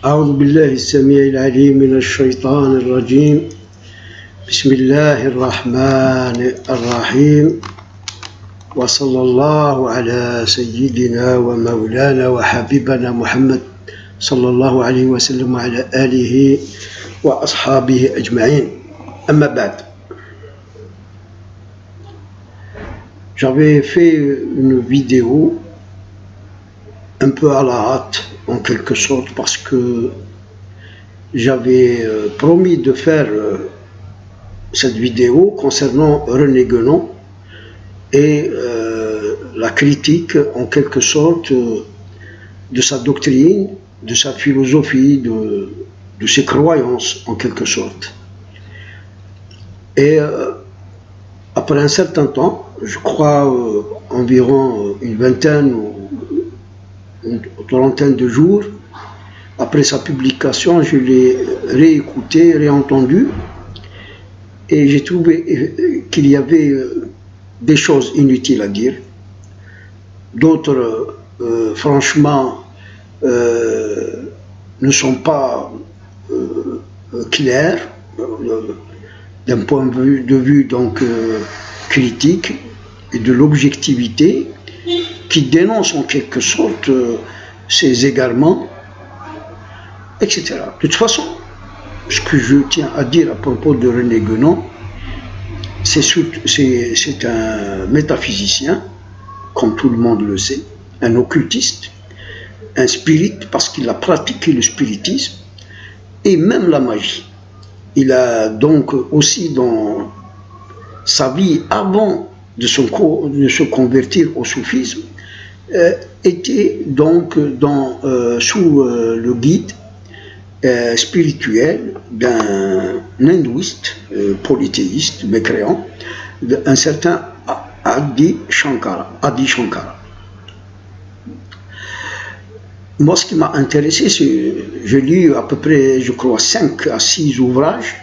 أعوذ بالله السميع العليم من الشيطان الرجيم بسم الله الرحمن الرحيم وصلى الله على سيدنا ومولانا وحبيبنا محمد صلى الله عليه وسلم وعلى آله وأصحابه أجمعين. أما بعد, j'avais fait une vidéo un peu à la hâte en quelque sorte parce que j'avais promis de faire cette vidéo concernant René Guénon et la critique en quelque sorte de sa doctrine, de sa philosophie, de ses croyances en quelque sorte. Et après un certain temps, je crois environ une vingtaine ou une trentaine de jours, après sa publication, je l'ai réécouté, réentendu, et j'ai trouvé qu'il y avait des choses inutiles à dire, d'autres, franchement, ne sont pas claires d'un point de vue donc critique et de l'objectivité, qui dénonce en quelque sorte ces égarements, etc. De toute façon, ce que je tiens à dire à propos de René Guénon, c'est un métaphysicien, comme tout le monde le sait, un occultiste, un spirit, parce qu'il a pratiqué le spiritisme, et même la magie. Il a donc aussi dans sa vie, avant de se convertir au soufisme, était donc sous le guide spirituel d'un hindouiste polythéiste mécréant, un certain Adi Shankara. Moi, ce qui m'a intéressé, c'est j'ai lu à peu près, je crois, 5 à 6 ouvrages,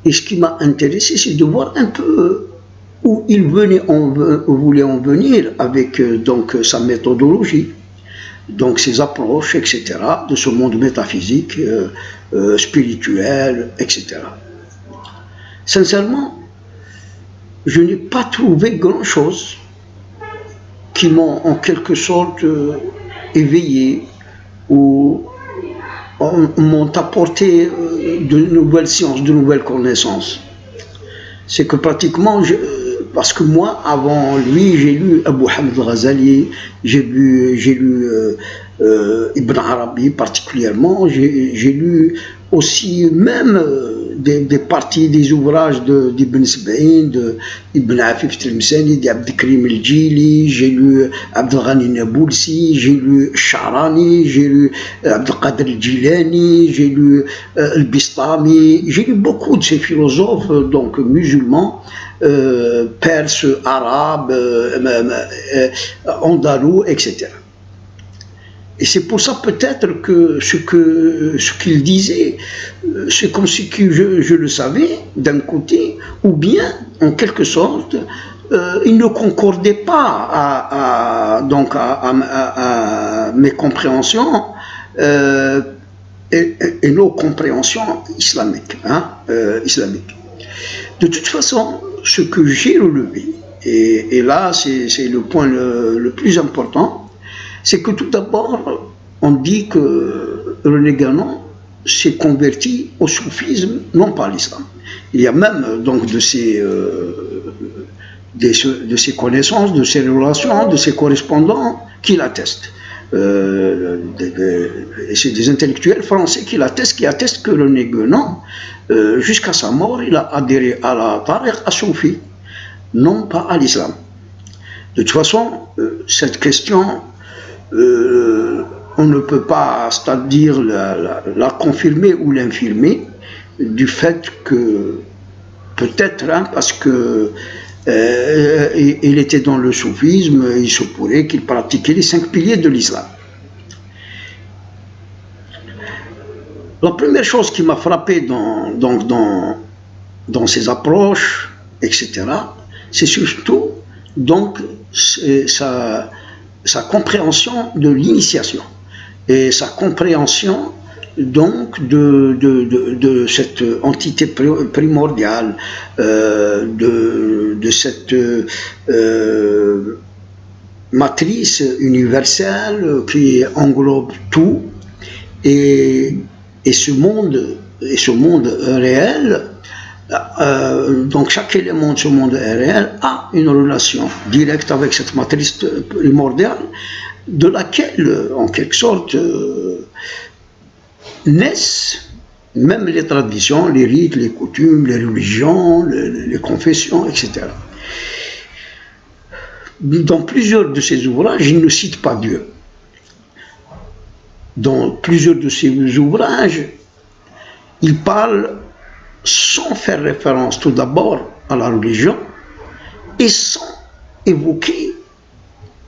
et ce qui m'a intéressé, c'est de voir un peu où il voulait en venir avec donc sa méthodologie, donc ses approches, etc., de ce monde métaphysique, spirituel, etc. Sincèrement, je n'ai pas trouvé grand-chose qui m'ont en quelque sorte éveillé ou m'ont apporté de nouvelles sciences, de nouvelles connaissances. C'est que pratiquement, parce que moi, avant lui, j'ai lu Abu Hamid al-Ghazali, j'ai lu Ibn Arabi particulièrement, j'ai lu aussi même des parties des ouvrages d'Ibn Sib'in, d'Ibn Afif Tlemceni, d'Abdelkrim el-Jili, j'ai lu Abdelghani Naboulsi, j'ai lu Charani, j'ai lu Abdelkader el-Jilani, j'ai lu al-Bistami, j'ai lu beaucoup de ces philosophes donc musulmans, perses, arabes, andalous, etc. Et c'est pour ça peut-être que ce qu'il disait, c'est comme si je le savais d'un côté, ou bien en quelque sorte, il ne concordait pas à mes compréhensions et nos compréhensions islamiques. De toute façon, ce que j'ai relevé, et là c'est le point le plus important, c'est que tout d'abord, on dit que René Guénon s'est converti au soufisme, non pas à l'islam. Il y a même donc de ses connaissances, de ses relations, de ses correspondants qui l'attestent. C'est des intellectuels français qui attestent que René Guénon, jusqu'à sa mort, il a adhéré à la tariqa soufi, non pas à l'islam. De toute façon, cette question, on ne peut pas, c'est-à-dire la confirmer ou l'infirmer, du fait que, peut-être, parce que il était dans le soufisme, il se pourrait qu'il pratiquait les 5 piliers de l'islam. La première chose qui m'a frappé dans ses approches, etc., c'est surtout donc sa compréhension de l'initiation et sa compréhension donc de cette entité primordiale, de cette matrice universelle qui englobe tout, et ce monde réel, donc chaque élément de ce monde réel a une relation directe avec cette matrice primordiale, de laquelle, en quelque sorte, naissent même les traditions, les rites, les coutumes, les religions, les confessions, etc. Dans plusieurs de ses ouvrages, il ne cite pas Dieu. Dans plusieurs de ses ouvrages, il parle sans faire référence tout d'abord à la religion et sans évoquer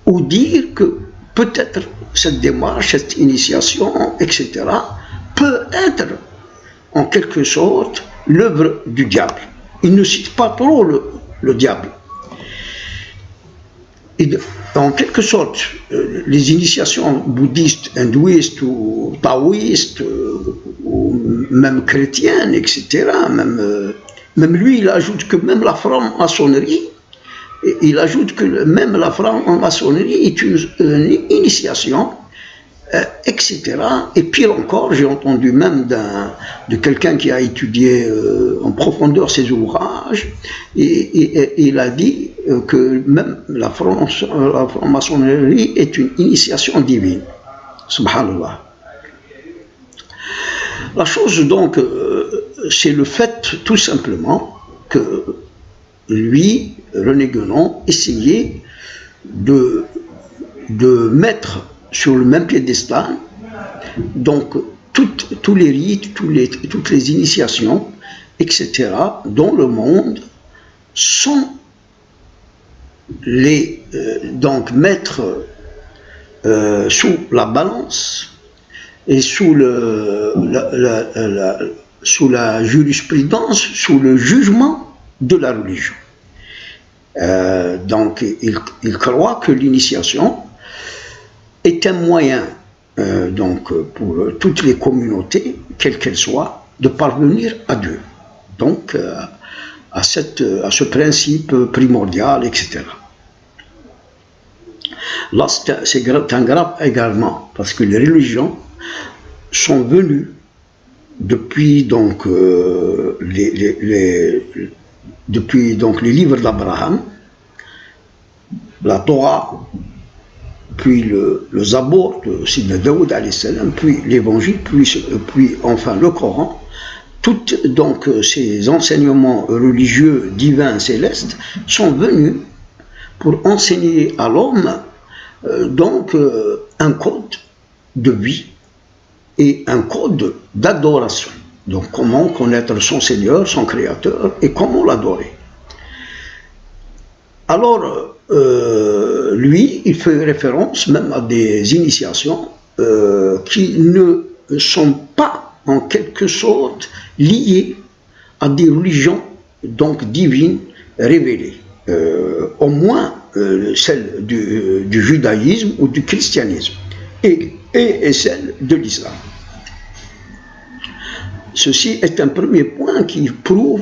ou dire que peut-être cette démarche, cette initiation, etc., peut être en quelque sorte l'œuvre du diable. Il ne cite pas trop le diable. Et en quelque sorte, les initiations bouddhistes, hindouistes ou taoïstes, ou même chrétiennes, etc., même lui, il ajoute que même la franc-maçonnerie, est une initiation, etc. Et pire encore, j'ai entendu même de quelqu'un qui a étudié en profondeur ses ouvrages, et il a dit que même la franc-maçonnerie est une initiation divine. Subhanallah. La chose donc, c'est le fait tout simplement que lui, René Guénon, essayait de mettre sur le même piédestal donc tous les rites, toutes les initiations, etc., dans le monde, sans les donc mettre sous la balance et sous la jurisprudence, sous le jugement de la religion. Donc il croit que l'initiation est un moyen donc pour toutes les communautés, quelles qu'elles soient, de parvenir à Dieu. Donc à ce principe primordial, etc. Là, c'est un grave également, parce que les religions sont venues depuis donc depuis donc les livres d'Abraham, la Torah, puis le Zabor de Sidna Daoud alayhi salam, puis l'évangile, puis enfin le Coran. Toutes donc ces enseignements religieux divins célestes sont venus pour enseigner à l'homme donc un code de vie et un code d'adoration. Donc comment connaître son Seigneur, son Créateur, et comment l'adorer. Alors lui, il fait référence même à des initiations qui ne sont pas en quelque sorte liées à des religions donc divines révélées, au moins celle du judaïsme ou du christianisme, et celle de l'islam. Ceci est un premier point qui prouve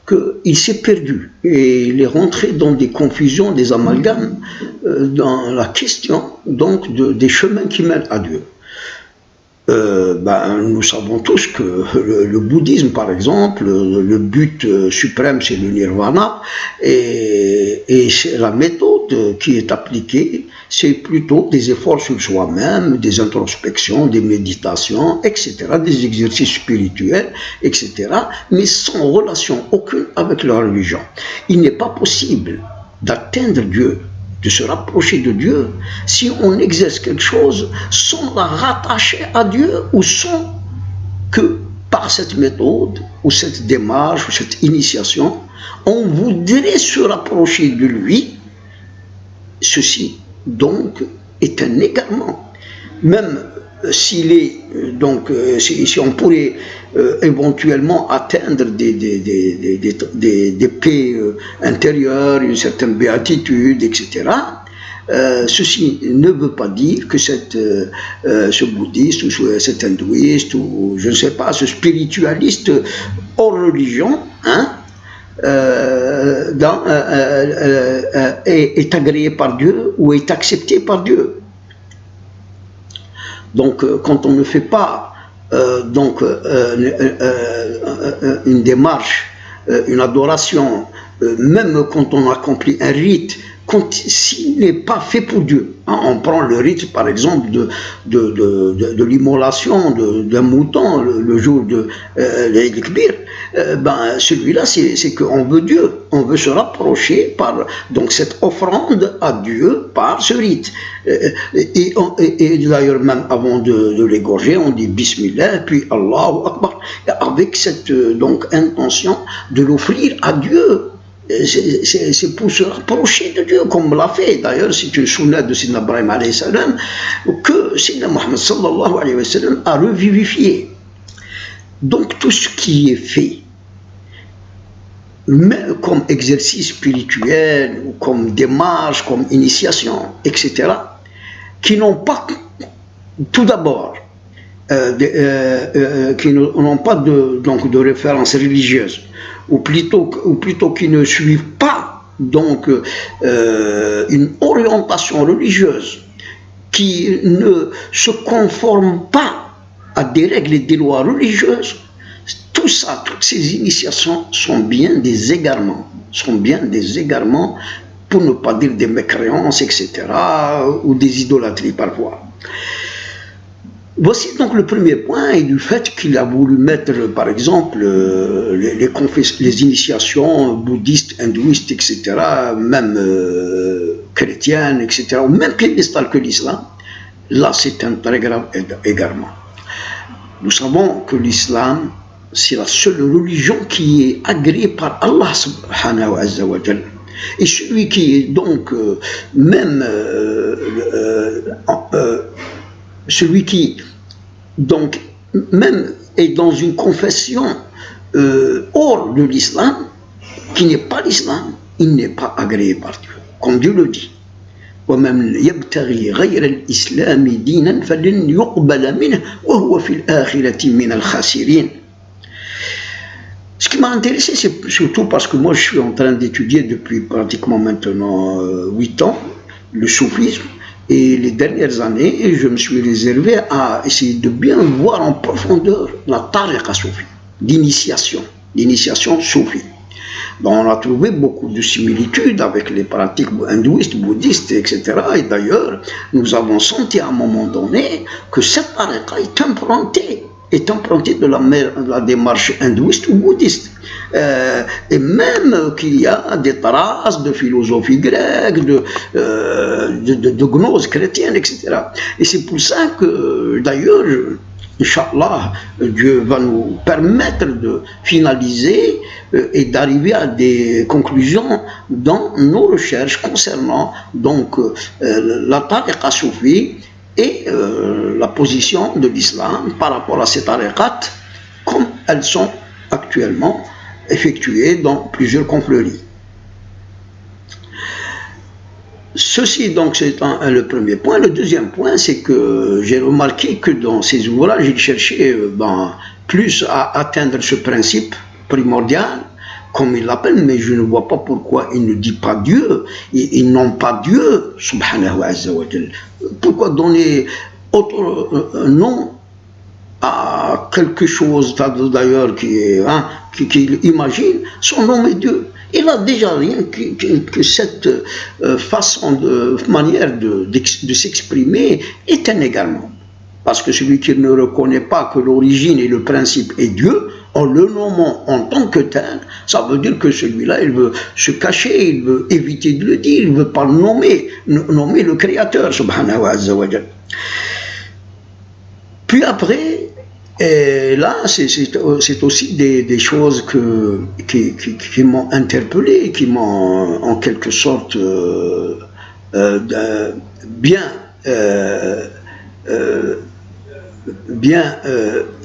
qu'il s'est perdu et il est rentré dans des confusions, des amalgames dans la question donc des chemins qui mènent à Dieu. Nous savons tous que le bouddhisme, par exemple, le but suprême, c'est le nirvana, et c'est la méthode qui est appliquée, c'est plutôt des efforts sur soi-même, des introspections, des méditations, etc., des exercices spirituels, etc., mais sans relation aucune avec la religion. Il n'est pas possible d'atteindre Dieu, de se rapprocher de Dieu, si on exerce quelque chose sans la rattacher à Dieu, ou sans que par cette méthode, ou cette démarche, ou cette initiation, on voudrait se rapprocher de lui. Ceci donc est un égarement. Même s'il est donc, si on pourrait éventuellement atteindre des paix intérieures, une certaine béatitude, etc., ceci ne veut pas dire que ce bouddhiste ou cet hindouiste ou je ne sais pas, ce spiritualiste hors religion, hein, est agréé par Dieu ou est accepté par Dieu. Donc, quand on ne fait pas une démarche, une adoration, même quand on accomplit un rite, s'il n'est pas fait pour Dieu, hein, on prend le rite par exemple de l'immolation d'un mouton le jour de l'Eid el-Kbir, ben, celui-là c'est qu'on veut Dieu, on veut se rapprocher par donc cette offrande à Dieu par ce rite. Et d'ailleurs même avant de l'égorger, on dit Bismillah, puis Allahu Akbar, avec cette donc intention de l'offrir à Dieu. C'est pour se rapprocher de Dieu, comme l'a fait. D'ailleurs, c'est une sunna de Sidna Ibrahim alayhi salam que Sidna Muhammad sallallahu alayhi wa sallam a revivifié. Donc tout ce qui est fait, même comme exercice spirituel, ou comme démarche, comme initiation, etc., qui n'ont pas, tout d'abord, qui n'ont pas de référence religieuse, ou plutôt qui ne suivent pas donc une orientation religieuse, qui ne se conforment pas à des règles et des lois religieuses, tout ça, toutes ces initiations sont bien des égarements, pour ne pas dire des mécréances, etc., ou des idolâtries parfois. Voici donc le premier point, et du fait qu'il a voulu mettre, par exemple, les initiations bouddhistes, hindouistes, etc., même chrétiennes, etc., ou même piédestales que l'islam, là c'est un très grave égarement. Nous savons que l'islam, c'est la seule religion qui est agréée par Allah subhanahu wa ta'ala. Et celui qui est donc celui qui donc même est dans une confession hors de l'islam, qui n'est pas l'islam, il n'est pas agréé par Dieu, comme Dieu le dit. وَمَنْ يَبْتَغِي غَيْرَ الْإِسْلَامِ دِينًا فَلَنْ يُقْبَلَ مِنْهُ وَهُوَ فِي الْآخِرَةِ مِنَ الْخَاسِرِينَ. Ce qui m'a intéressé, c'est surtout parce que moi je suis en train d'étudier depuis pratiquement maintenant 8 ans le soufisme, et les dernières années, je me suis réservé à essayer de bien voir en profondeur la tariqa soufi, l'initiation soufi. Donc on a trouvé beaucoup de similitudes avec les pratiques hindouistes, bouddhistes, etc. Et d'ailleurs, nous avons senti à un moment donné que cette tariqa est empruntée de la démarche hindouiste ou bouddhiste. Et même qu'il y a des traces de philosophie grecque, de gnose chrétienne, etc. Et c'est pour ça que, d'ailleurs, Inch'Allah, Dieu va nous permettre de finaliser et d'arriver à des conclusions dans nos recherches concernant donc la tariqa soufi et la position de l'islam par rapport à ces tariqat, comme elles sont actuellement effectuées dans plusieurs confréries. Ceci donc c'est le premier point. Le deuxième point, c'est que j'ai remarqué que dans ces ouvrages, il cherchait plus à atteindre ce principe primordial, comme il l'appelle, mais je ne vois pas pourquoi il ne dit pas Dieu, ils n'ont pas Dieu, subhanahu wa ta'ala. Pourquoi donner autre nom à quelque chose d'ailleurs qu'il imagine, son nom est Dieu. Il a déjà rien que cette manière de s'exprimer est un égarement. Parce que celui qui ne reconnaît pas que l'origine et le principe est Dieu, en le nommant en tant que tel, ça veut dire que celui-là, il veut se cacher, il veut éviter de le dire, il ne veut pas nommer le Créateur, subhanahu wa ta'ala. Puis après, et là, c'est aussi des choses qui m'ont interpellé, qui m'ont en quelque sorte bien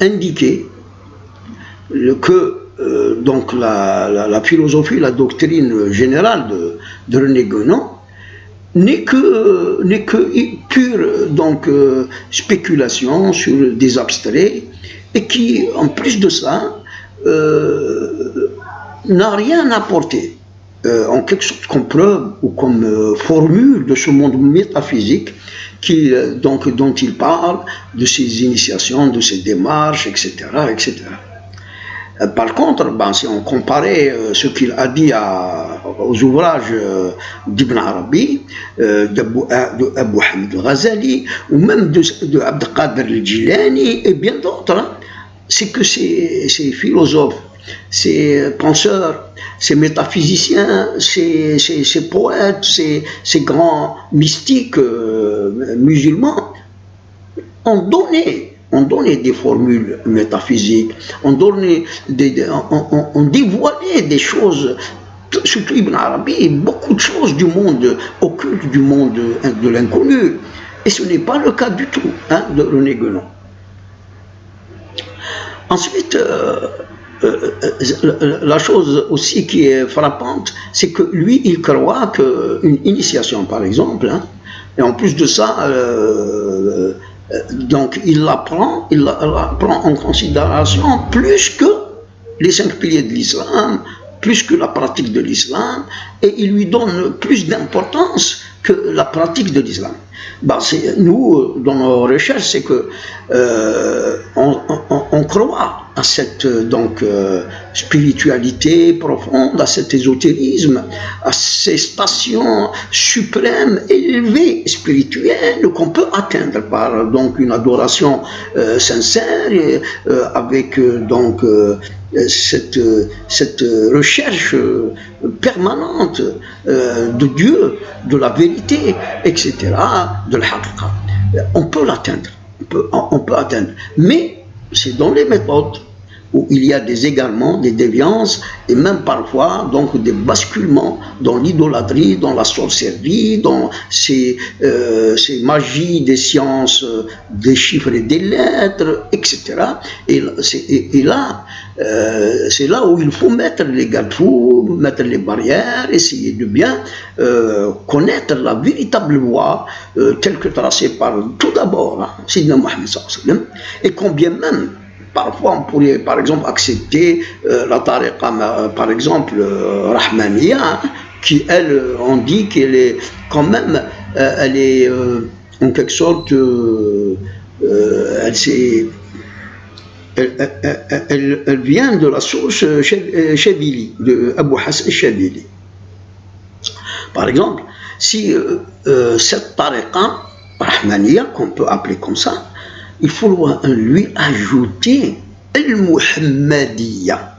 indiqué que donc la philosophie, la doctrine générale de René Guénon n'est que pure donc, spéculation sur des abstraits et qui, en plus de ça, n'a rien apporté en quelque sorte comme preuve ou comme formule de ce monde métaphysique donc, dont il parle, de ses initiations, de ses démarches, etc. etc. Par contre, ben, si on comparait ce qu'il a dit aux ouvrages d'Ibn Arabi, d'Abu Hamid al-Ghazali, ou même de Abd al-Qadir al-Jilani, et bien d'autres, hein, c'est que ces philosophes, ces penseurs, ces métaphysiciens, ces poètes, ces grands mystiques musulmans ont donné des formules métaphysiques, ont dévoilé des choses, surtout Ibn Arabi, beaucoup de choses du monde occulte, du monde de l'inconnu. Et ce n'est pas le cas du tout hein, de René Guénon. Ensuite, la chose aussi qui est frappante, c'est que lui, il croit qu'une initiation, par exemple, hein, et en plus de ça, donc il la prend en considération plus que les 5 piliers de l'islam, plus que la pratique de l'islam, et il lui donne plus d'importance que la pratique de l'islam. Ben, nous, dans nos recherches, c'est que on croit à cette donc, spiritualité profonde, à cet ésotérisme, à ces stations suprêmes, élevées, spirituelles, qu'on peut atteindre par donc, une adoration sincère, et, avec donc, cette recherche permanente de Dieu, de la vérité, etc., de l'haqiqa. On peut l'atteindre, on peut atteindre, mais c'est dans les méthodes où il y a des égarements, des déviances, et même parfois donc des basculements dans l'idolâtrie, dans la sorcellerie, dans ces magies des sciences, des chiffres et des lettres, etc. Et là, c'est là où il faut mettre les garde-fous, mettre les barrières, essayer de bien connaître la véritable voie telle que tracée par tout d'abord hein, Sidna Mohammed sallallahu alayhi wa sallam, et combien même parfois on pourrait par exemple accepter la tariqa par exemple Rahmaniya, qui elle on dit qu'elle est quand même elle est en quelque sorte elle vient de la source Chabili, de Abu Hassan Chabili. Par exemple, si cette tariqa Rahmaniya, qu'on peut appeler comme ça, il faut lui ajouter Al-Muhammadiyya.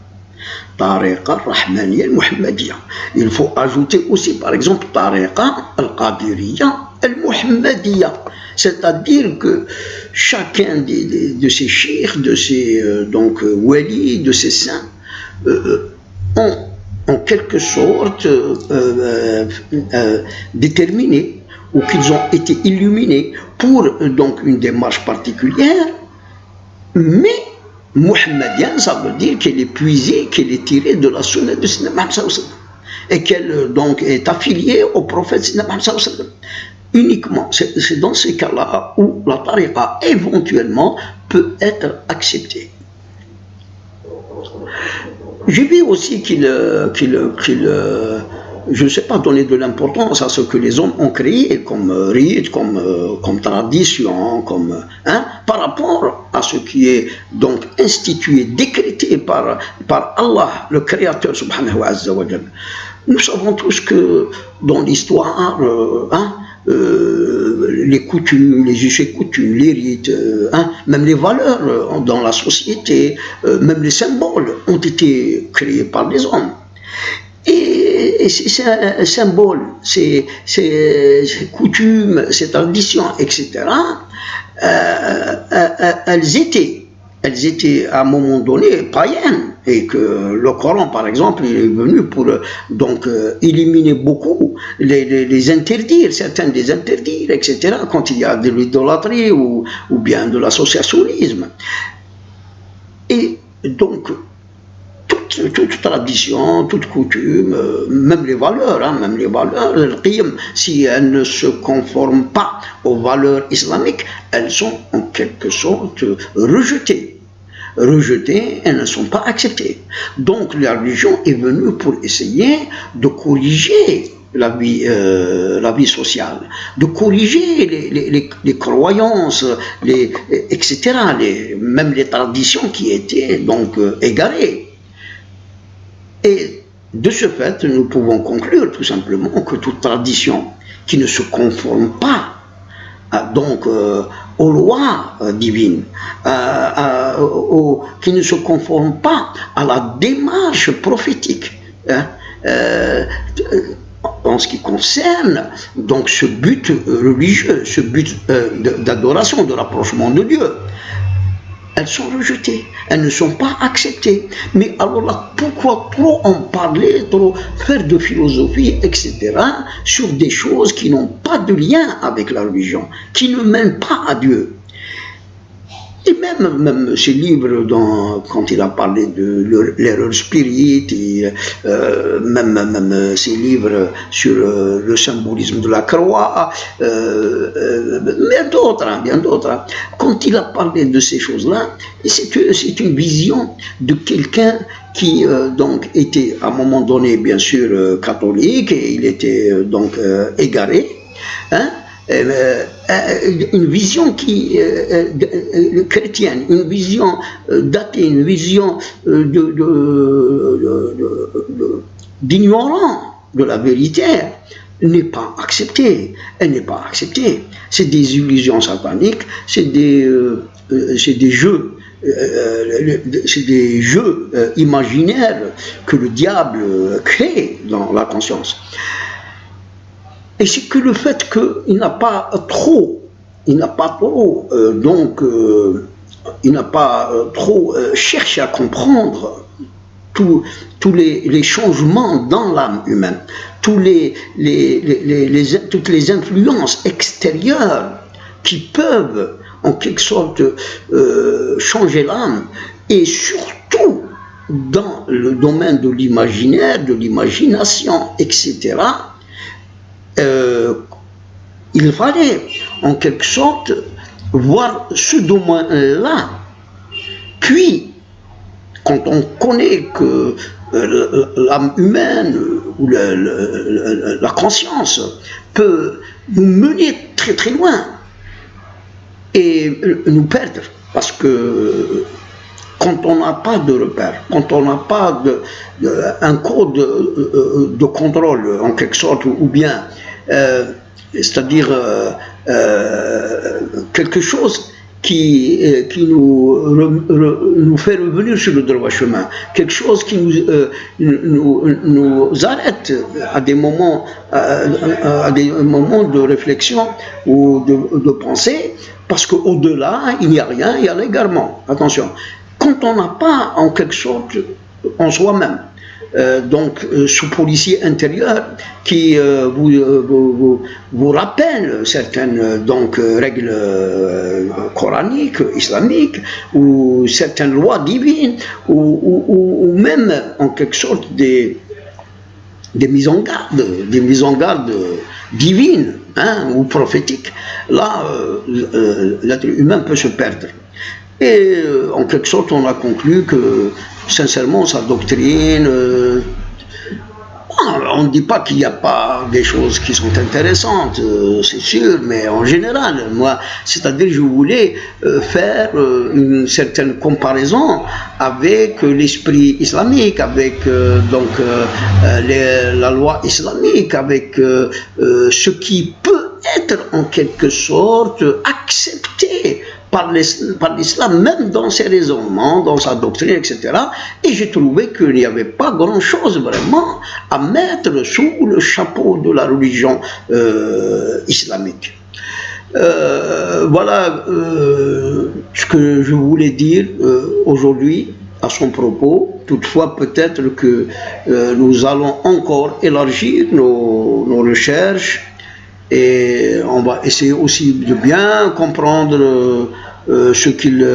Tariqa Rahmaniya Al-Muhammadiyya. Il faut ajouter aussi, par exemple, Tariqa Al-Qadiriyya Al-Muhammadiyya. C'est-à-dire que chacun de ces chiites, de ces donc, walis, de ces saints, ont en quelque sorte déterminé ou qu'ils ont été illuminés pour donc une démarche particulière, mais Muhammadienne, ça veut dire qu'elle est puisée, qu'elle est tirée de la sunna de Sayyidina Muhammad sallallahu alayhi wa sallam, et qu'elle donc est affiliée au prophète Sayyidina Muhammad sallallahu alayhi wa sallam. Uniquement, c'est dans ces cas-là où la tariqa éventuellement peut être acceptée. J'ai vu aussi qu'il je ne sais pas, donner de l'importance à ce que les hommes ont créé comme rite, comme tradition, comme, hein, par rapport à ce qui est donc institué, décrété par Allah, le Créateur subhanahu wa ta'ala. Nous savons tous que dans l'histoire, les coutumes, les us et coutumes, les rites, même les valeurs dans la société, même les symboles ont été créés par les hommes. Et ces symboles, ces coutumes, ces traditions, etc., elles étaient à un moment donné païennes, et que le Coran, par exemple, il est venu pour donc éliminer beaucoup, les interdire, certains des interdire, etc., quand il y a de l'idolâtrie ou bien de l'associationnisme. Et donc, toutes toute tradition, toute coutume, même les valeurs, le qiyam, si elles ne se conforment pas aux valeurs islamiques, elles sont en quelque sorte rejetées. Elles ne sont pas acceptées. Donc la religion est venue pour essayer de corriger la vie sociale, de corriger les croyances, etc., même les traditions qui étaient donc égarées. Et de ce fait, nous pouvons conclure tout simplement que toute tradition qui ne se conforme pas donc aux lois divines, qui ne se conforme pas à la démarche prophétique, en ce qui concerne donc ce but religieux, ce but d'adoration, de rapprochement de Dieu. Elles sont rejetées, elles ne sont pas acceptées. Mais alors là, pourquoi trop en parler, trop faire de philosophie, etc., sur des choses qui n'ont pas de lien avec la religion, qui ne mènent pas à Dieu? Et même ces livres, quand il a parlé de l'erreur spirit, et, même ces livres sur le symbolisme de la croix, bien d'autres. Quand il a parlé de ces choses-là, c'est une vision de quelqu'un qui donc était à un moment donné bien sûr catholique, et il était donc égaré, hein, une vision chrétienne, une vision d'athée, une vision d'ignorant de la vérité n'est pas acceptée. Elle n'est pas acceptée. C'est des illusions sataniques, c'est des jeux. C'est des jeux imaginaires que le diable crée dans la conscience. Et c'est que le fait qu'il n'a pas trop cherché à comprendre tous les changements dans l'âme humaine, toutes les influences extérieures qui peuvent en quelque sorte changer l'âme, et surtout dans le domaine de l'imaginaire, de l'imagination, etc. Il fallait en quelque sorte voir ce domaine-là. Puis, quand on connaît que l'âme humaine ou la conscience peut nous mener très très loin et nous perdre, parce que quand on n'a pas de repère, quand on n'a pas un code de contrôle en quelque sorte, ou bien c'est-à-dire quelque chose qui nous fait revenir sur le droit chemin, quelque chose qui nous arrête à des moments de réflexion ou de pensée, parce qu'au-delà, il n'y a rien, il y a l'égarement. Attention, quand on n'a pas en quelque sorte en soi-même donc ce policier intérieur qui vous rappelle certaines donc règles coraniques, islamiques, ou certaines lois divines, ou même en quelque sorte des mises en garde divines, hein, ou prophétiques, là l'être humain peut se perdre. Et en quelque sorte, on a conclu que, sincèrement, sa doctrine, on ne dit pas qu'il n'y a pas des choses qui sont intéressantes, c'est sûr, mais en général, moi, c'est-à-dire je voulais faire une certaine comparaison avec l'esprit islamique, avec la loi islamique, avec ce qui peut être en quelque sorte accepté par l'islam, même dans ses raisonnements, dans sa doctrine, etc. Et j'ai trouvé qu'il n'y avait pas grand-chose vraiment à mettre sous le chapeau de la religion islamique. Voilà ce que je voulais dire aujourd'hui à son propos. Toutefois, peut-être que nous allons encore élargir nos recherches, et on va essayer aussi de bien comprendre ce qu'il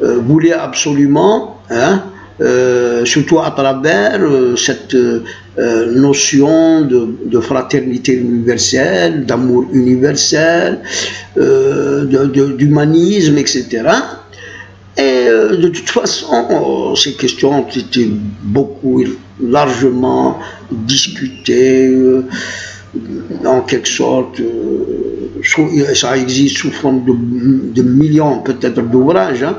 voulait absolument, hein, surtout à travers cette notion de fraternité universelle, d'amour universel, d'humanisme, etc. Et de toute façon, ces questions ont été beaucoup, largement discutées, en quelque sorte, ça existe sous forme de millions peut-être d'ouvrages, hein.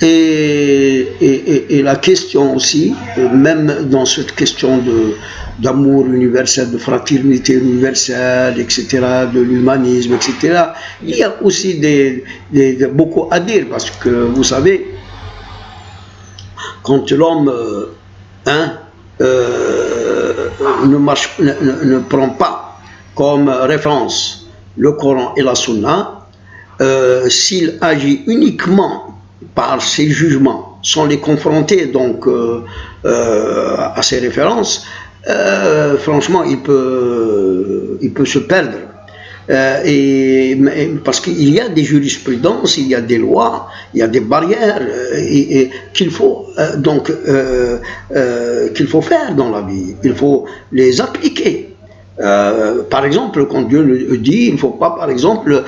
Et la question aussi, même dans cette question d'amour universel, de fraternité universelle, etc., de l'humanisme, etc., il y a aussi beaucoup à dire, parce que vous savez, quand l'homme ne prend pas comme référence le Coran et la Sunna, s'il agit uniquement par ses jugements, sans les confronter donc à ses références, franchement, il peut se perdre. Parce qu'il y a des jurisprudences, il y a des lois, il y a des barrières qu'il faut qu'il faut faire dans la vie. Il faut les appliquer. Par exemple, quand Dieu dit, il ne faut pas, par exemple,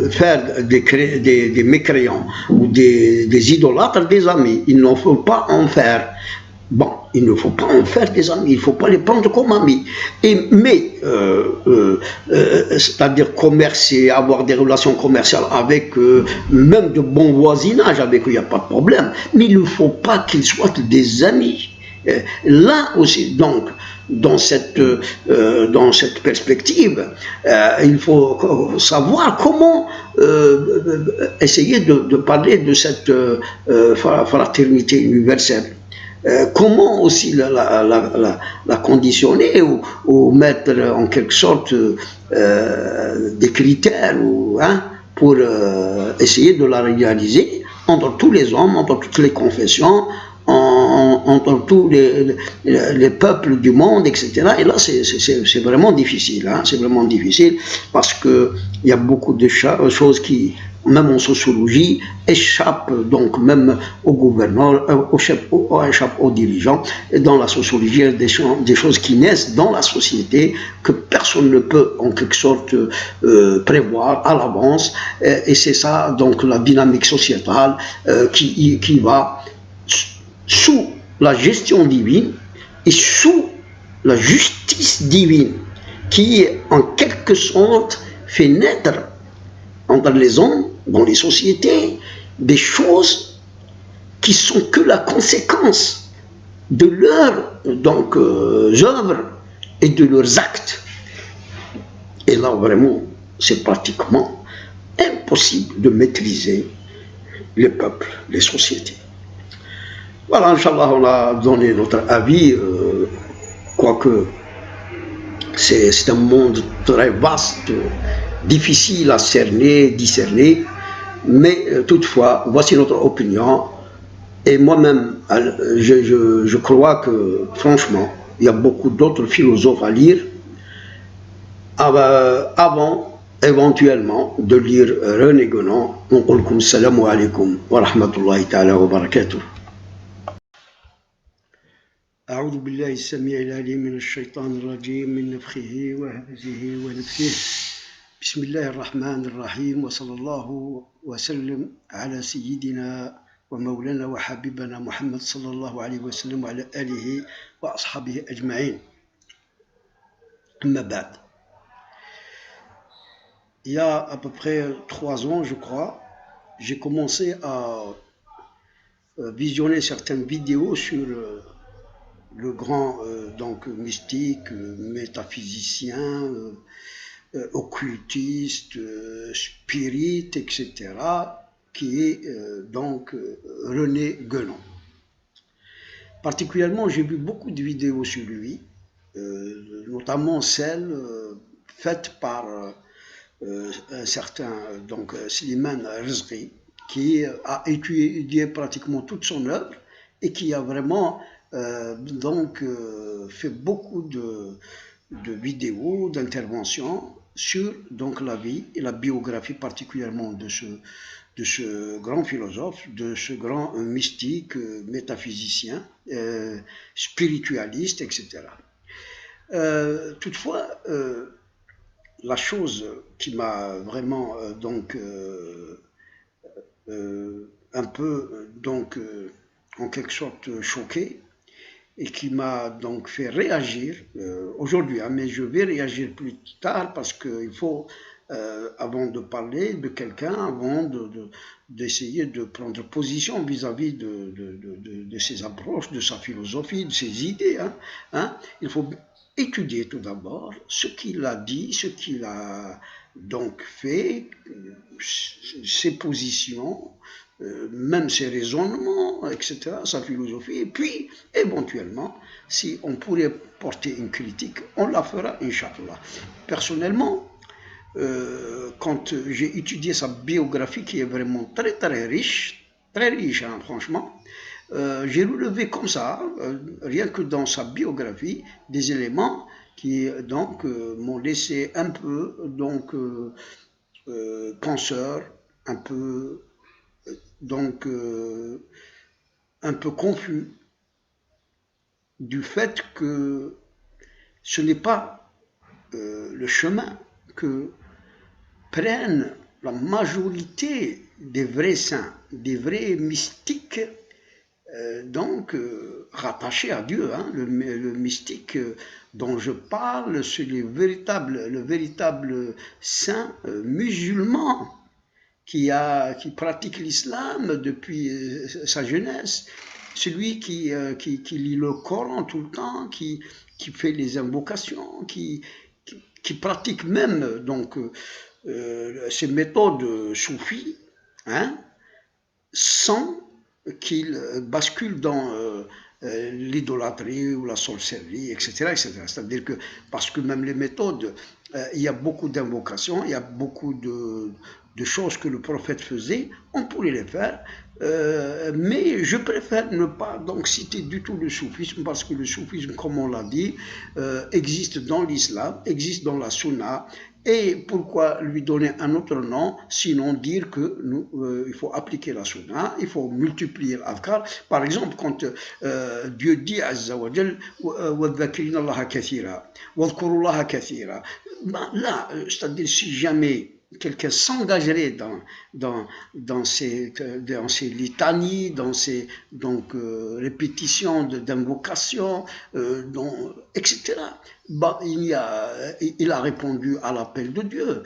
faire des mécréants ou des idolâtres des amis. Il ne faut pas en faire. Bon, il ne faut pas en faire des amis, il ne faut pas les prendre comme amis. C'est-à-dire commercer, avoir des relations commerciales avec eux, même de bon voisinage avec eux, il n'y a pas de problème. Mais il ne faut pas qu'ils soient des amis. Là aussi, donc, dans cette perspective, il faut savoir comment essayer de parler de cette fraternité universelle. Comment aussi la conditionner ou mettre en quelque sorte des critères pour essayer de la réaliser entre tous les hommes, entre toutes les confessions, entre tous les peuples du monde, etc. Et là, c'est vraiment difficile. Hein, c'est vraiment difficile parce qu'il y a beaucoup de choses qui, même en sociologie, échappent donc même aux gouverneurs, échappent aux dirigeants. Et dans la sociologie, il y a des choses qui naissent dans la société que personne ne peut en quelque sorte prévoir à l'avance. Et c'est ça, donc, la dynamique sociétale qui va sous la gestion divine et sous la justice divine, qui en quelque sorte fait naître entre les hommes, dans les sociétés, des choses qui sont que la conséquence de leurs œuvres et de leurs actes. Et là, vraiment, c'est pratiquement impossible de maîtriser les peuples, les sociétés. Voilà, Inch'Allah, on a donné notre avis, quoique c'est un monde très vaste, difficile à cerner, discerner, mais toutefois, voici notre opinion. Et moi-même, je crois que, franchement, il y a beaucoup d'autres philosophes à lire avant, éventuellement, de lire René Guénon. Salam alaikum wa rahmatullahi ta'ala wa barakatuh. أعوذ بالله السميع العليم من الشيطان الرجيم من نفخه وهمزه ونفثه بسم الله الرحمن الرحيم وصلى الله وسلم على سيدنا ومولانا وحبيبنا محمد صلى الله عليه وسلم وعلى آله وأصحابه أجمعين. أما بعد, il y a à peu près 3 ans, je crois, j'ai commencé à visionner certaines vidéos sur le grand mystique, métaphysicien, occultiste, spirit, etc., qui est René Guénon. Particulièrement, j'ai vu beaucoup de vidéos sur lui, notamment celles faites par un certain Slimane Rizvi, qui a étudié pratiquement toute son œuvre et qui a vraiment fait beaucoup de vidéos, d'interventions sur donc la vie et la biographie particulièrement de ce grand philosophe, de ce grand mystique, métaphysicien, spiritualiste, etc. Toutefois, la chose qui m'a vraiment un peu en quelque sorte choqué et qui m'a donc fait réagir aujourd'hui, mais je vais réagir plus tard parce qu'il faut, avant de parler de quelqu'un, avant d'essayer de prendre position vis-à-vis de ses approches, de sa philosophie, de ses idées, il faut étudier tout d'abord ce qu'il a dit, ce qu'il a donc fait, ses positions, même ses raisonnements, etc., sa philosophie, et puis éventuellement, si on pourrait porter une critique, on la fera, Inch'Allah. Personnellement, quand j'ai étudié sa biographie, qui est vraiment très très riche, franchement, j'ai relevé comme ça, rien que dans sa biographie, des éléments qui donc m'ont laissé un peu penseur, un peu un peu confus du fait que ce n'est pas le chemin que prennent la majorité des vrais saints, des vrais mystiques, rattachés à Dieu. Le mystique dont je parle, c'est le véritable saint musulman qui pratique l'islam depuis sa jeunesse, celui qui lit le Coran tout le temps, qui fait les invocations, qui pratique même ces méthodes soufis, sans qu'il bascule dans l'idolâtrie ou la sorcellerie, etc. C'est-à-dire que, parce que même les méthodes, il y a beaucoup d'invocations, il y a beaucoup de choses que le prophète faisait, on pourrait les faire, mais je préfère ne pas donc citer du tout le soufisme, parce que le soufisme, comme on l'a dit, existe dans l'islam, existe dans la sunna, et pourquoi lui donner un autre nom, sinon dire que il faut appliquer la sunna, il faut multiplier l'adhkar. Par exemple, quand Dieu dit Azza wa Jal, وَذَّكِرِينَ اللَّهَ كَثِيرًا وَاذْكُرُوا اللَّهَ كَثِيرًا, là, c'est-à-dire si jamais quelqu'un s'engagerait dans ces litanies, dans ces répétitions d'invocations, etc. Il a répondu à l'appel de Dieu.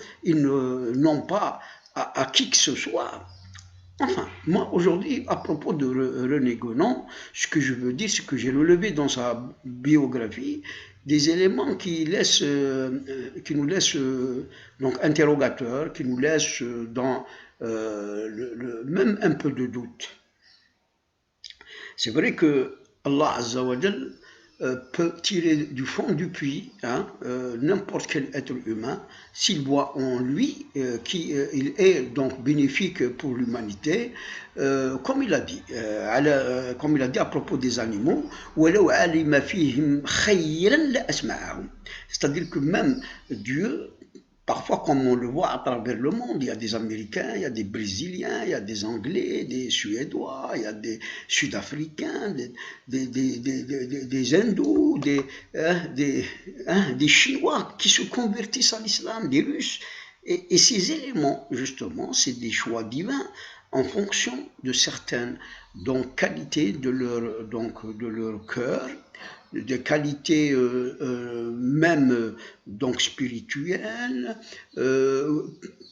Non pas à qui que ce soit. Enfin, moi aujourd'hui, à propos de René Guénon, ce que je veux dire, c'est que j'ai relevé dans sa biographie des éléments qui nous laissent donc interrogateurs, qui nous laissent dans même un peu de doute. C'est vrai que Allah Azza wa Jal peut tirer du fond du puits n'importe quel être humain s'il voit en lui qu'il est donc bénéfique pour l'humanité, comme il a dit à propos des animaux, c'est-à-dire que même Dieu, parfois, comme on le voit à travers le monde, il y a des Américains, il y a des Brésiliens, il y a des Anglais, des Suédois, il y a des Sud-Africains, des Hindous, des Chinois qui se convertissent à l'islam, des Russes. Et ces éléments, justement, c'est des choix divins en fonction de certaines qualités de leur cœur, des qualités même spirituelles,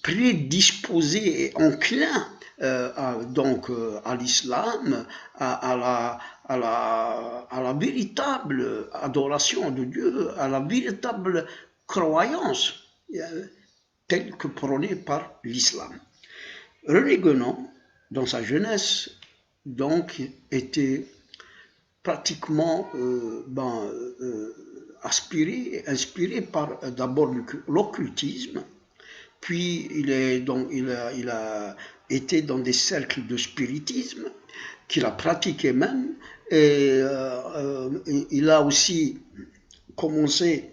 prédisposées et enclins à l'islam, à la véritable adoration de Dieu, à la véritable croyance telle que prônée par l'islam. René Guénon, dans sa jeunesse, était pratiquement inspiré par d'abord l'occultisme, puis il a été dans des cercles de spiritisme qu'il a pratiqué même, et il a aussi commencé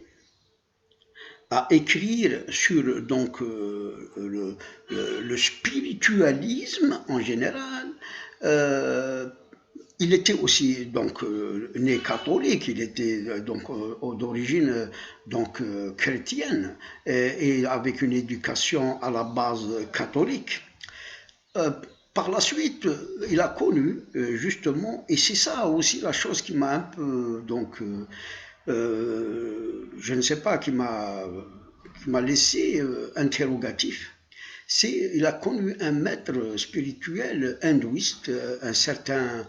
à écrire sur donc le spiritualisme en général. Il était aussi donc né catholique, il était donc d'origine donc chrétienne et avec une éducation à la base catholique. Par la suite, il a connu justement, et c'est ça aussi la chose qui m'a un peu donc je ne sais pas, qui m'a laissé interrogatif. Il a connu un maître spirituel hindouiste, un certain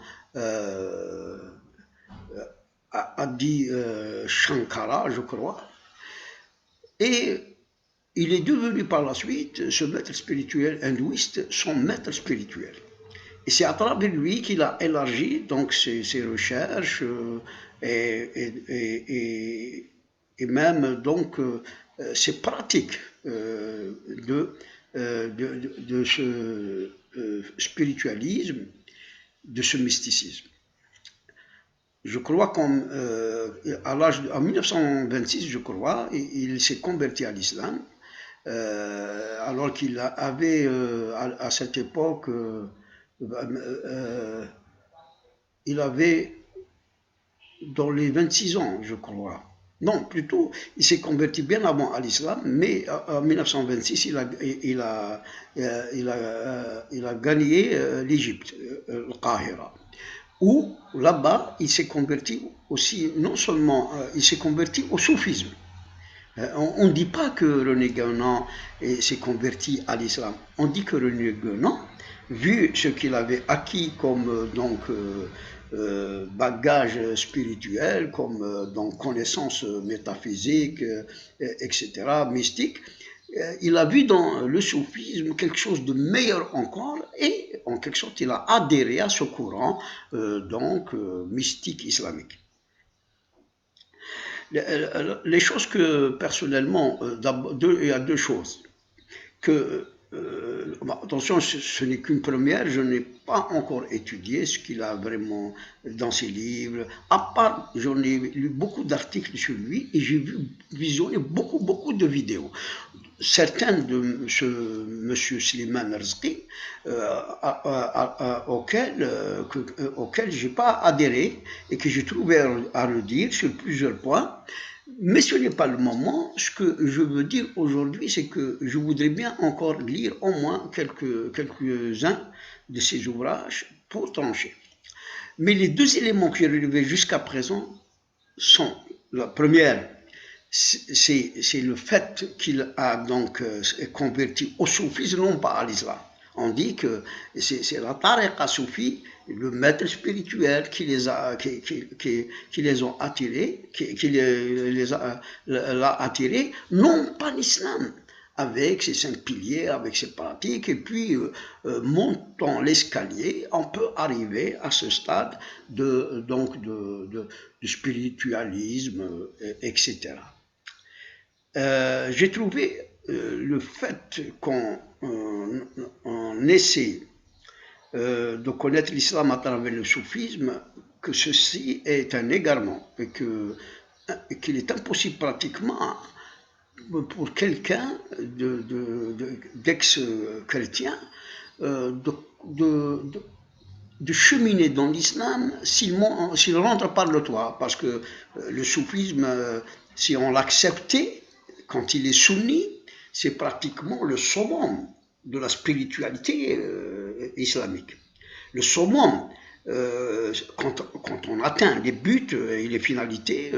Adi Shankara, je crois, et il est devenu par la suite, ce maître spirituel hindouiste, son maître spirituel. Et c'est à travers lui qu'il a élargi donc ses recherches et même donc ses pratiques de ce spiritualisme, de ce mysticisme. Je crois qu'en 1926, je crois, il s'est converti à l'islam, alors qu'il avait à cette époque il avait dans les 26 ans, je crois. Non, plutôt, il s'est converti bien avant à l'islam, mais en 1926, il a gagné l'Égypte, le Qahira, où là-bas, il s'est converti aussi, non seulement, il s'est converti au soufisme. On ne dit pas que René Guénon s'est converti à l'islam. On dit que René Guénon, vu ce qu'il avait acquis comme bagage spirituel, comme donc connaissance métaphysique, etc., mystique, il a vu dans le soufisme quelque chose de meilleur encore et en quelque sorte il a adhéré à ce courant mystique islamique. Les choses que personnellement, il y a deux choses que attention, ce n'est qu'une première, je n'ai pas encore étudié ce qu'il a vraiment dans ses livres, à part, j'en ai lu beaucoup d'articles sur lui et j'ai visionné beaucoup de vidéos. Certains de ce monsieur Slimane Rzki, auquel je n'ai pas adhéré et que j'ai trouvé à redire sur plusieurs points. Mais ce n'est pas le moment. Ce que je veux dire aujourd'hui, c'est que je voudrais bien encore lire au moins quelques-uns de ses ouvrages pour trancher. Mais les deux éléments que j'ai relevés jusqu'à présent sont, la première, c'est le fait qu'il a donc converti au soufisme, non pas à l'islam. On dit que c'est la tariqa soufi, le maître spirituel qui les a attirés, l'a attiré, non pas l'islam, avec ses 5 piliers, avec ses pratiques, et puis montant l'escalier, on peut arriver à ce stade de spiritualisme, etc. J'ai trouvé le fait qu'on essaie de connaître l'islam à travers le soufisme, que ceci est un égarement et qu'il est impossible pratiquement pour quelqu'un d'ex-chrétien de cheminer dans l'islam s'il rentre par le toit, parce que le soufisme, si on l'acceptait, quand il est soumis, c'est pratiquement le summum de la spiritualité islamique. Le summum, quand on atteint les buts et les finalités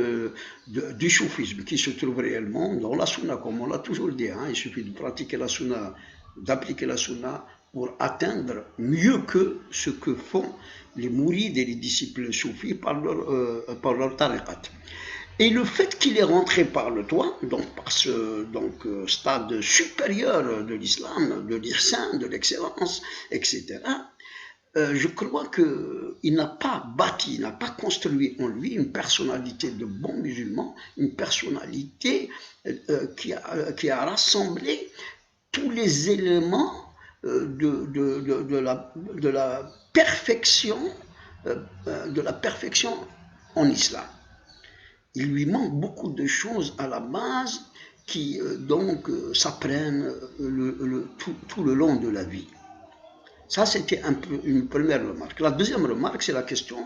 du soufisme, qui se trouve réellement dans la sunna, comme on l'a toujours dit. Il suffit de pratiquer la sunna, d'appliquer la sunna pour atteindre mieux que ce que font les mourides et les disciples soufis par leur tariqat. Et le fait qu'il est rentré par le toit, donc par ce stade supérieur de l'islam, de l'ihsan, de l'excellence, etc., je crois qu'il n'a pas bâti, il n'a pas construit en lui une personnalité de bon musulman, une personnalité qui a rassemblé tous les éléments de la perfection en islam. Il lui manque beaucoup de choses à la base qui s'apprennent tout le long de la vie. Ça, c'était une première remarque. La deuxième remarque, c'est la question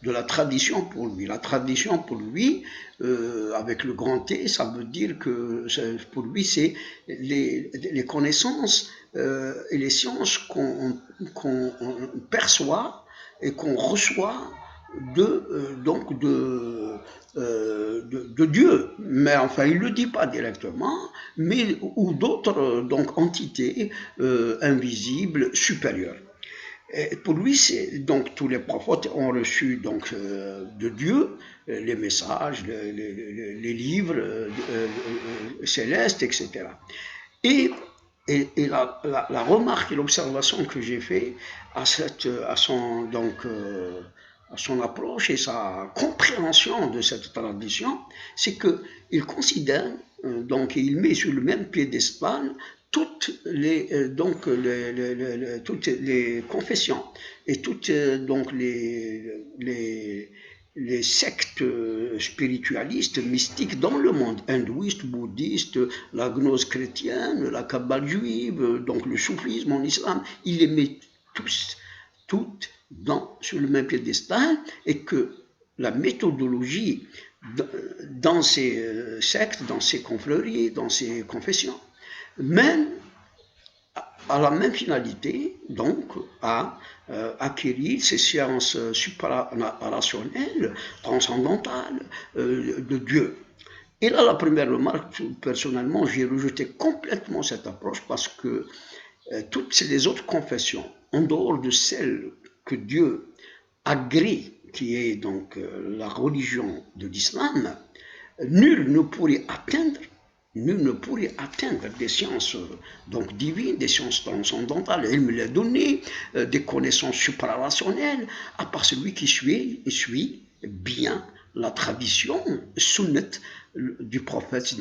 de la tradition pour lui. La tradition pour lui, avec le grand T, ça veut dire que pour lui, c'est les connaissances et les sciences qu'on perçoit et qu'on reçoit de Dieu, mais enfin il ne le dit pas directement, mais ou d'autres entités invisibles supérieures. Et pour lui, tous les prophètes ont reçu de Dieu les messages, les livres célestes, etc. Et la remarque et l'observation que j'ai fait à son approche et sa compréhension de cette tradition, c'est qu'il considère, il met sur le même piédestal toutes les confessions et toutes les sectes spiritualistes, mystiques dans le monde, hindouiste, bouddhiste, la gnose chrétienne, la kabbale juive, donc le soufisme en islam, il les met toutes sur le même piédestal, et que la méthodologie dans ces sectes, dans ces confréries, dans ces confessions, mène à la même finalité, donc à acquérir ces sciences suprarationnelles, transcendantales de Dieu. Et là, la première remarque, personnellement, j'ai rejeté complètement cette approche parce que toutes les autres confessions, en dehors de celle que Dieu agrée, qui est la religion de l'islam, nul ne pourrait atteindre des sciences divines, des sciences transcendantales. Il me l'a donné, des connaissances suprarationnelles, à part celui qui suit bien la tradition sunnat du prophète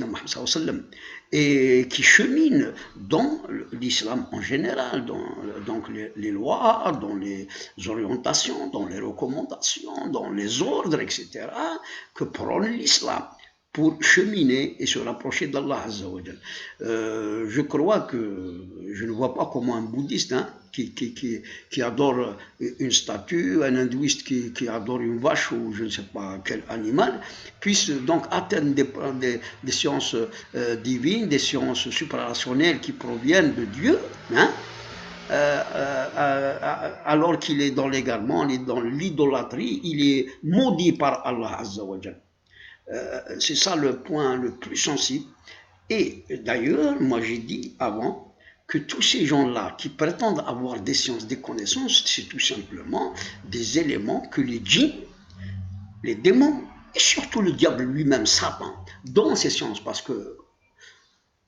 et qui chemine dans l'islam en général, dans les lois, dans les orientations, dans les recommandations, dans les ordres, etc., que prône l'islam pour cheminer et se rapprocher d'Allah Azza wa Jal. Je crois que je ne vois pas comment un bouddhiste qui adore une statue, un hindouiste qui adore une vache ou je ne sais pas quel animal, puisse donc atteindre des sciences divines, des sciences suprarationnelles qui proviennent de Dieu, alors qu'il est dans l'égarement, il est dans l'idolâtrie, il est maudit par Allah Azza wa Jal. C'est ça le point le plus sensible. Et d'ailleurs, moi j'ai dit avant que tous ces gens-là qui prétendent avoir des sciences, des connaissances, c'est tout simplement des éléments que les djinns, les démons, et surtout le diable lui-même, Satan, dans ces sciences, parce que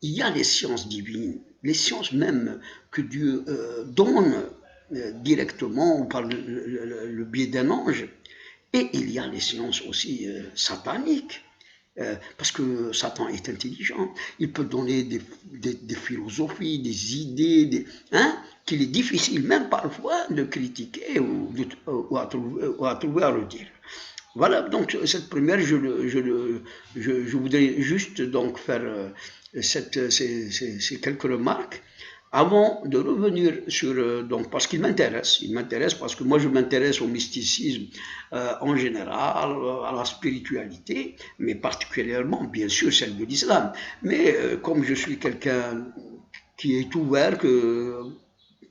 il y a les sciences divines, les sciences même que Dieu donne directement ou par le biais d'un ange. Et il y a les sciences aussi sataniques, parce que Satan est intelligent. Il peut donner des philosophies, des idées, qu'il est difficile même parfois de critiquer ou à trouver à redire. Voilà, donc cette première, je voudrais juste faire ces quelques remarques avant de revenir sur, parce qu'il m'intéresse parce que moi je m'intéresse au mysticisme en général, à la spiritualité, mais particulièrement bien sûr celle de l'islam. Mais comme je suis quelqu'un qui est ouvert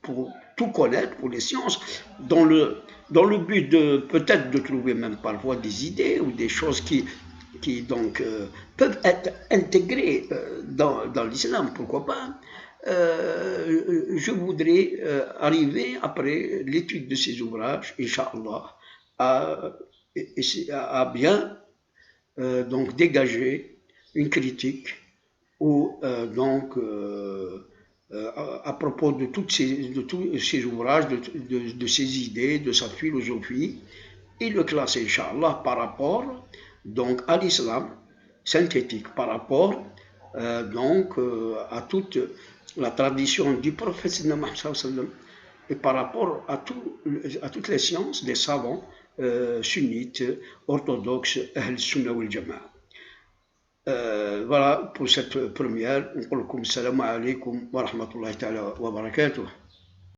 pour tout connaître, pour les sciences, dans le but de peut-être de trouver même parfois des idées ou des choses qui peuvent être intégrées dans l'islam, pourquoi pas. Je voudrais arriver, après l'étude de ces ouvrages, Inch'Allah, à bien dégager une critique ou à propos de tous ces ouvrages, de ces idées, de sa philosophie, et le classer, Inch'Allah, par rapport à l'islam synthétique, par rapport à toute la tradition du prophète Mohammed et par rapport à toutes les sciences des savants sunnites, orthodoxes, Ahl Sunnah wal Jama'a. Voilà pour cette première. نقول لكم السلام عليكم ورحمة الله تعالى وبركاته.